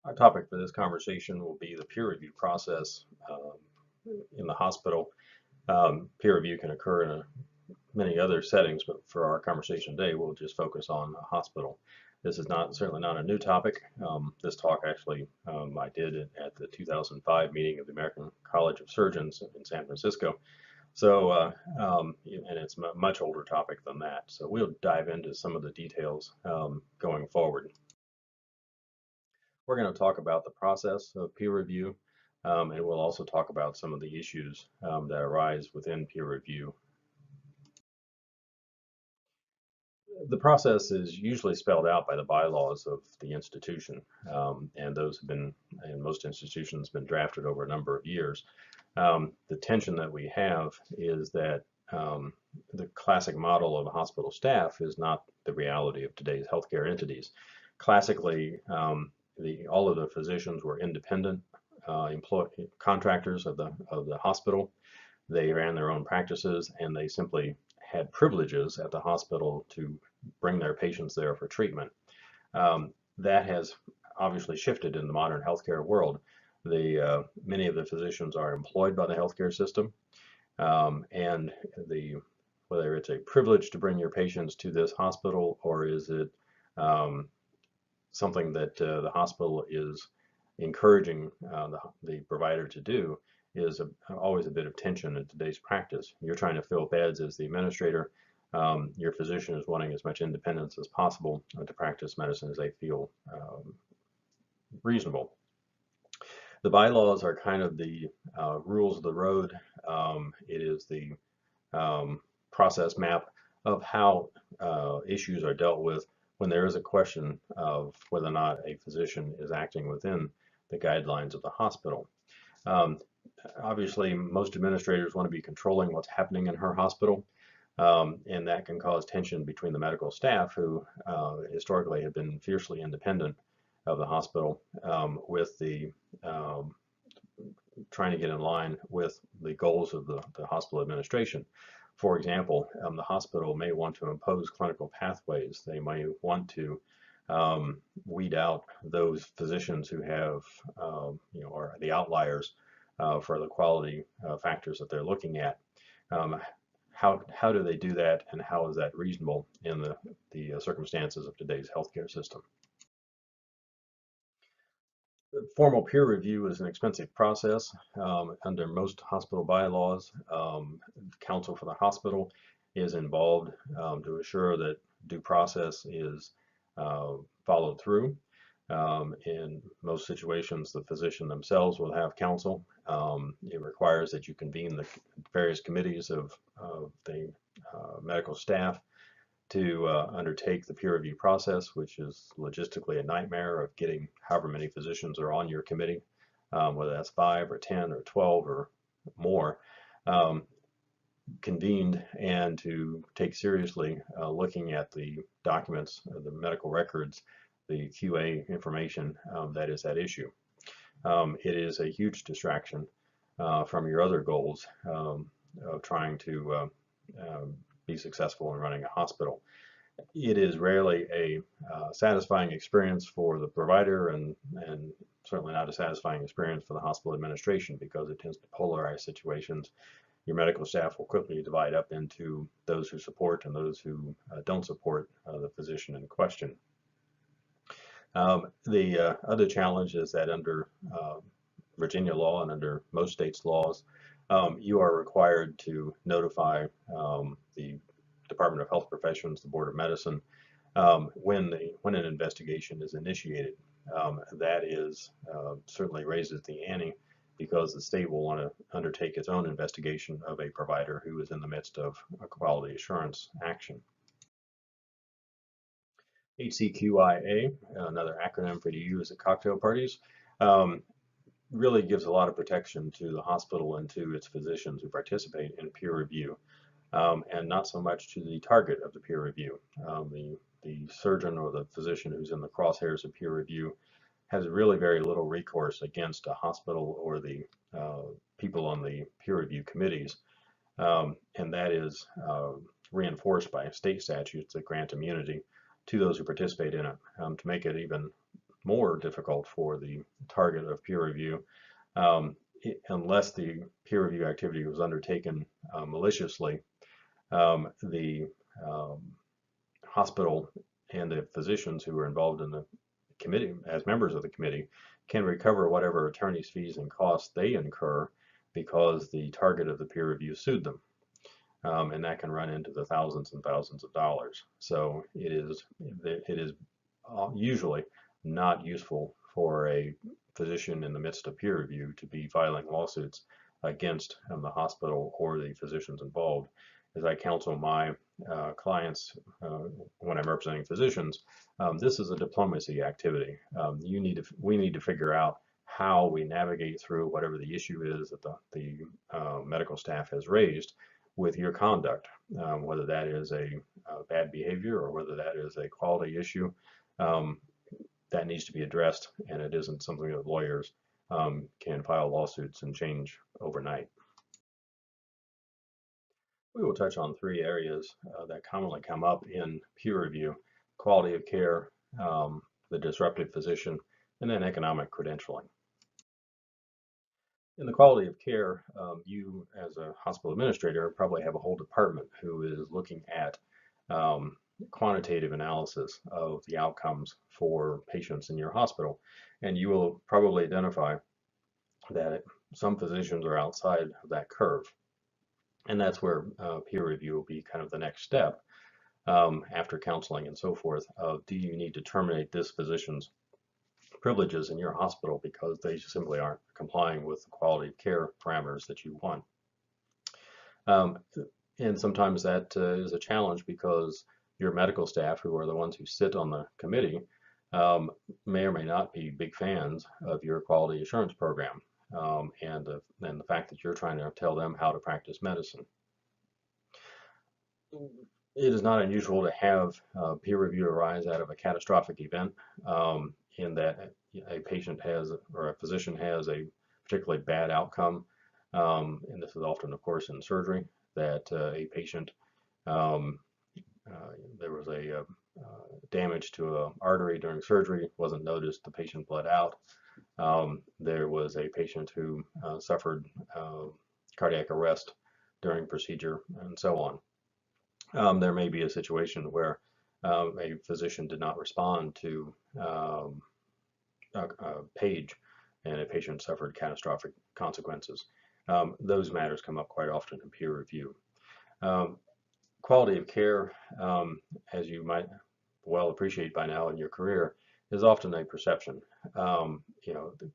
Our topic for this conversation will be the peer review process in the hospital. Peer review can occur in many other settings, but for our conversation today, we'll just focus on a hospital. This is certainly not a new topic. This talk actually I did at the 2005 meeting of the American College of Surgeons in San Francisco. So, and it's a much older topic than that. So we'll dive into some of the details going forward. We're going to talk about the process of peer review, and we'll also talk about some of the issues that arise within peer review. The process is usually spelled out by the bylaws of the institution, and those have been, in most institutions, been drafted over a number of years. The tension that we have is that the classic model of a hospital staff is not the reality of today's healthcare entities. Classically, all of the physicians were independent contractors of the hospital. They ran their own practices, and they simply had privileges at the hospital to bring their patients there for treatment. That has obviously shifted in the modern healthcare world. Many of the physicians are employed by the healthcare system, and whether it's a privilege to bring your patients to this hospital, or is it something that the hospital is encouraging the provider to do, is always a bit of tension in today's practice. You're trying to fill beds as the administrator. Your physician is wanting as much independence as possible to practice medicine as they feel reasonable. The bylaws are kind of the rules of the road. It is the process map of how issues are dealt with when there is a question of whether or not a physician is acting within the guidelines of the hospital. Obviously, most administrators want to be controlling what's happening in her hospital, and that can cause tension between the medical staff, who historically have been fiercely independent of the hospital, with the trying to get in line with the goals of the hospital administration. For example, the hospital may want to impose clinical pathways. They may want to weed out those physicians who have, are the outliers for the quality factors that they're looking at. How do they do that, and how is that reasonable in the circumstances of today's healthcare system? Formal peer review is an expensive process. Under most hospital bylaws, counsel for the hospital is involved to assure that due process is followed through. In most situations, the physician themselves will have counsel. It requires that you convene the various committees of the medical staff to undertake the peer review process, which is logistically a nightmare of getting however many physicians are on your committee, whether that's 5 or 10 or 12 or more, convened, and to take seriously looking at the documents, the medical records, the QA information that is at issue. It is a huge distraction from your other goals of trying to be successful in running a hospital. It is rarely a satisfying experience for the provider, and certainly not a satisfying experience for the hospital administration, because it tends to polarize situations. Your medical staff will quickly divide up into those who support and those who don't support the physician in question. The other challenge is that under Virginia law and under most states' laws, you are required to notify the Department of Health Professions, the Board of Medicine, when an investigation is initiated. That certainly raises the ante, because the state will want to undertake its own investigation of a provider who is in the midst of a quality assurance action. HCQIA, another acronym for you use at cocktail parties, really gives a lot of protection to the hospital and to its physicians who participate in peer review, and not so much to the target of the peer review. The surgeon or the physician who's in the crosshairs of peer review has really very little recourse against a hospital or the people on the peer review committees, and that is reinforced by state statutes that grant immunity to those who participate in it. To make it even more difficult for the target of peer review, unless the peer review activity was undertaken maliciously. The hospital and the physicians who were involved in the committee, as members of the committee, can recover whatever attorney's fees and costs they incur because the target of the peer review sued them. And that can run into the thousands and thousands of dollars. So it is usually not useful for a physician in the midst of peer review to be filing lawsuits against the hospital or the physicians involved. As I counsel my clients when I'm representing physicians, this is a diplomacy activity. We need to figure out how we navigate through whatever the issue is that the medical staff has raised with your conduct, whether that is a bad behavior or whether that is a quality issue. That needs to be addressed, and it isn't something that lawyers can file lawsuits and change overnight. We will touch on three areas that commonly come up in peer review: quality of care, the disruptive physician, and then economic credentialing. In the quality of care, you as a hospital administrator probably have a whole department who is looking at quantitative analysis of the outcomes for patients in your hospital, and you will probably identify that some physicians are outside of that curve. And that's where peer review will be kind of the next step after counseling and so forth. Do you need to terminate this physician's privileges in your hospital because they simply aren't complying with the quality of care parameters that you want? And sometimes that is a challenge because your medical staff, who are the ones who sit on the committee, may or may not be big fans of your quality assurance program. And the fact that you're trying to tell them how to practice medicine. It is not unusual to have peer review arise out of a catastrophic event, in that a patient has, or a physician has, a particularly bad outcome, and this is often, of course, in surgery, that a patient, there was a damage to an artery during surgery, wasn't noticed, the patient bled out. There was a patient who suffered cardiac arrest during procedure, and so on. There may be a situation where a physician did not respond to a page, and a patient suffered catastrophic consequences. Those matters come up quite often in peer review. Quality of care, as you might well appreciate by now in your career, is often a perception. The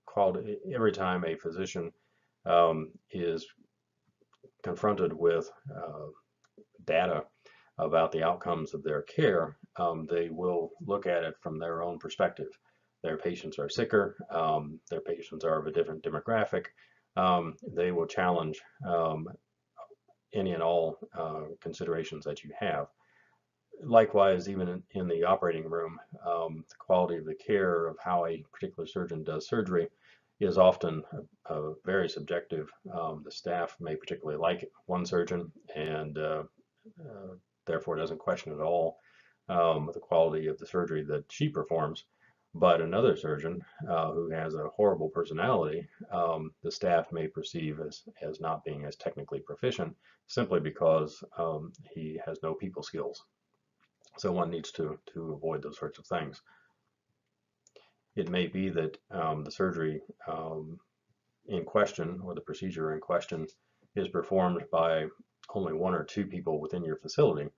quality, every time a physician is confronted with data about the outcomes of their care, they will look at it from their own perspective. Their patients are sicker, their patients are of a different demographic. They will challenge any and all considerations that you have. Likewise, even in the operating room, the quality of the care of how a particular surgeon does surgery is often very subjective. The staff may particularly like one surgeon and therefore doesn't question at all the quality of the surgery that she performs. But another surgeon who has a horrible personality, the staff may perceive as not being as technically proficient simply because he has no people skills. So one needs to avoid those sorts of things. It may be that the surgery in question, or the procedure in question, is performed by only one or two people within your facility,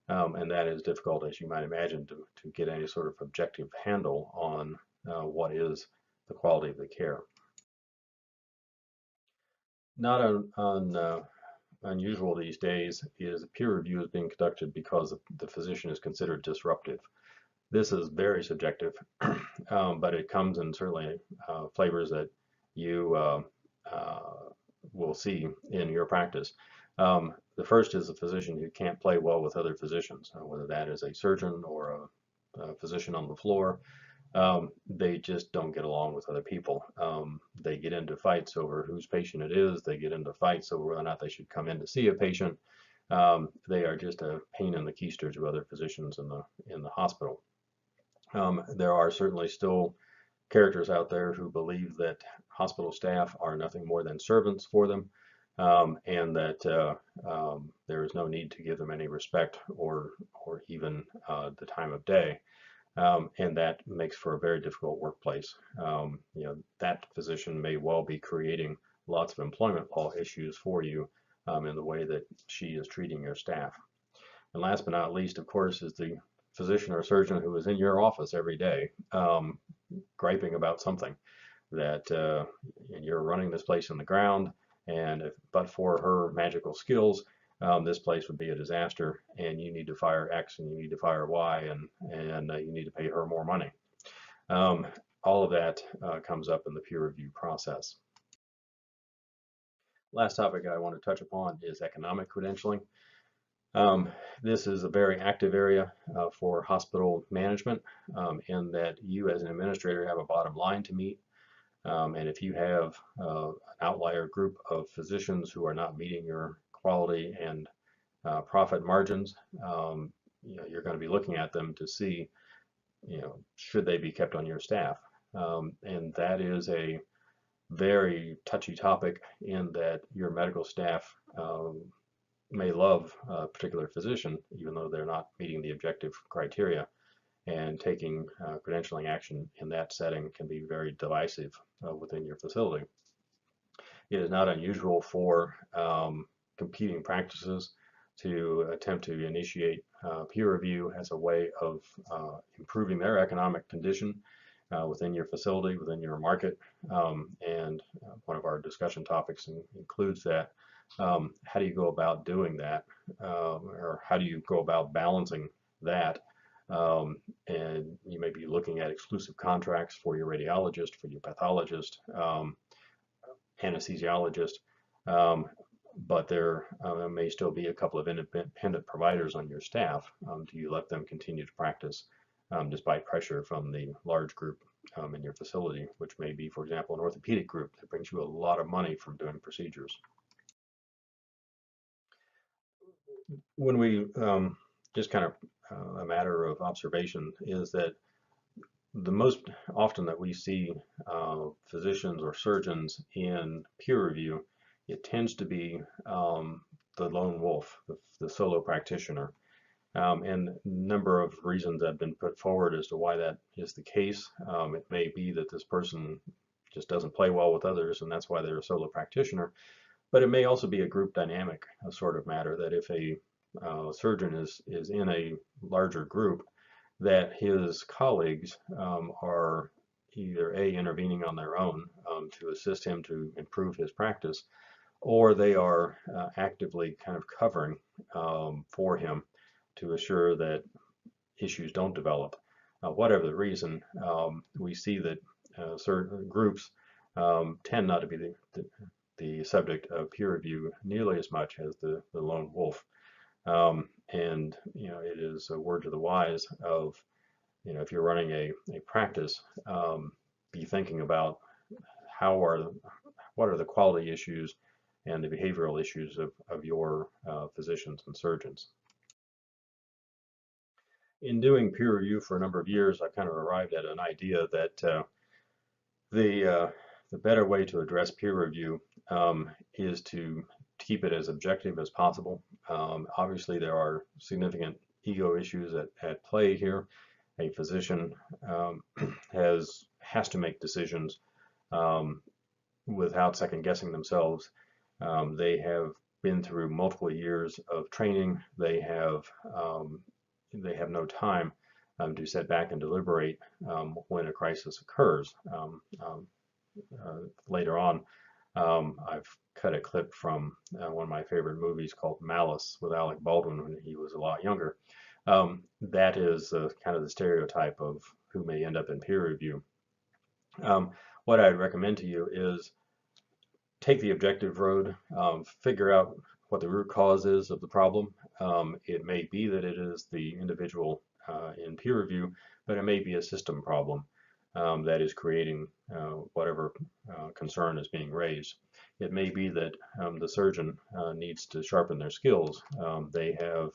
and that is difficult, as you might imagine, to get any sort of objective handle on what is the quality of the care. Not unusual these days is peer review is being conducted because the physician is considered disruptive. This is very subjective, but it comes in certainly flavors that you will see in your practice. The first is a physician who can't play well with other physicians, whether that is a surgeon or a physician on the floor. They just don't get along with other people. They get into fights over whose patient it is. They get into fights over whether or not they should come in to see a patient. They are just a pain in the keister to other physicians in the hospital. There are certainly still characters out there who believe that hospital staff are nothing more than servants for them, and that there is no need to give them any respect or even the time of day. And that makes for a very difficult workplace. That physician may well be creating lots of employment law issues for you in the way that she is treating your staff. And last but not least, of course, is the physician or surgeon who is in your office every day, griping about something that you're running this place in the ground, and but for her magical skills, this place would be a disaster, and you need to fire X and you need to fire Y, and you need to pay her more money. All of that comes up in the peer review process. Last topic I want to touch upon is economic credentialing. This is a very active area for hospital management in that you as an administrator have a bottom line to meet. And if you have an outlier group of physicians who are not meeting your quality and profit margins, you're going to be looking at them to see, should they be kept on your staff? And that is a very touchy topic in that your medical staff may love a particular physician, even though they're not meeting the objective criteria, and taking credentialing action in that setting can be very divisive within your facility. It is not unusual for competing practices to attempt to initiate peer review as a way of improving their economic condition within your facility, within your market. And one of our discussion topics includes that. How do you go about doing that? Or how do you go about balancing that? And you may be looking at exclusive contracts for your radiologist, for your pathologist, anesthesiologist, but there may still be a couple of independent providers on your staff. Do you let them continue to practice despite pressure from the large group in your facility, which may be, for example, an orthopedic group that brings you a lot of money from doing procedures? When we just kind of a matter of observation is that the most often that we see physicians or surgeons in peer review, it tends to be the lone wolf, the solo practitioner. And a number of reasons have been put forward as to why that is the case. It may be that this person just doesn't play well with others, and that's why they're a solo practitioner. But it may also be a group dynamic sort of matter, that if a surgeon is in a larger group, that his colleagues are either intervening on their own to assist him to improve his practice, or they are actively kind of covering for him to assure that issues don't develop. Whatever the reason, we see that certain groups tend not to be the subject of peer review nearly as much as the lone wolf. And it is a word to the wise of, if you're running a practice, be thinking about what are the quality issues and the behavioral issues of your physicians and surgeons. In doing peer review for a number of years, I kind of arrived at an idea that the better way to address peer review is to keep it as objective as possible. Obviously, there are significant ego issues at play here. A physician has to make decisions without second guessing themselves. They have been through multiple years of training. They have no time to sit back and deliberate when a crisis occurs. Later on, I've cut a clip from one of my favorite movies called Malice with Alec Baldwin when he was a lot younger. That is kind of the stereotype of who may end up in peer review. What I'd recommend to you is take the objective road, figure out what the root cause is of the problem. It may be that it is the individual in peer review, but it may be a system problem that is creating whatever concern is being raised. It may be that the surgeon needs to sharpen their skills. They have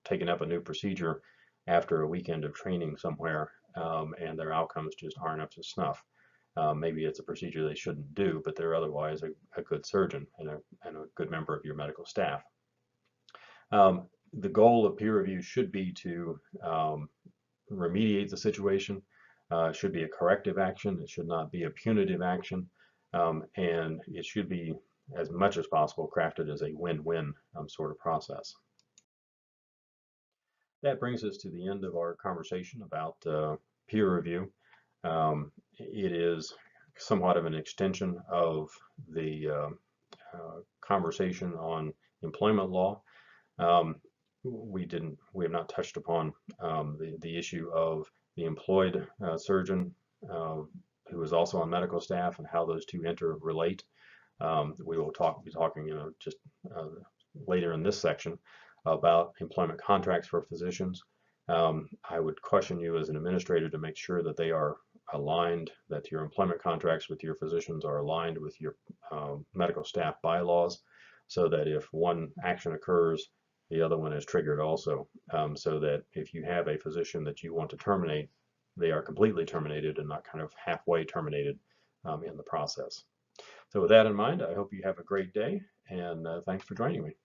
taken up a new procedure after a weekend of training somewhere, and their outcomes just aren't up to snuff. Maybe it's a procedure they shouldn't do, but they're otherwise a good surgeon and a good member of your medical staff. The goal of peer review should be to remediate the situation. It should be a corrective action. It should not be a punitive action. And it should be, as much as possible, crafted as a win-win sort of process. That brings us to the end of our conversation about peer review. It is somewhat of an extension of the conversation on employment law. We have not touched upon the issue of the employed surgeon who is also on medical staff and how those two interrelate. We will be talking, just later in this section about employment contracts for physicians. I would caution you as an administrator to make sure that they are aligned, that your employment contracts with your physicians are aligned with your medical staff bylaws, so that if one action occurs, the other one is triggered also, so that if you have a physician that you want to terminate, they are completely terminated and not kind of halfway terminated in the process. So with that in mind, I hope you have a great day, and thanks for joining me.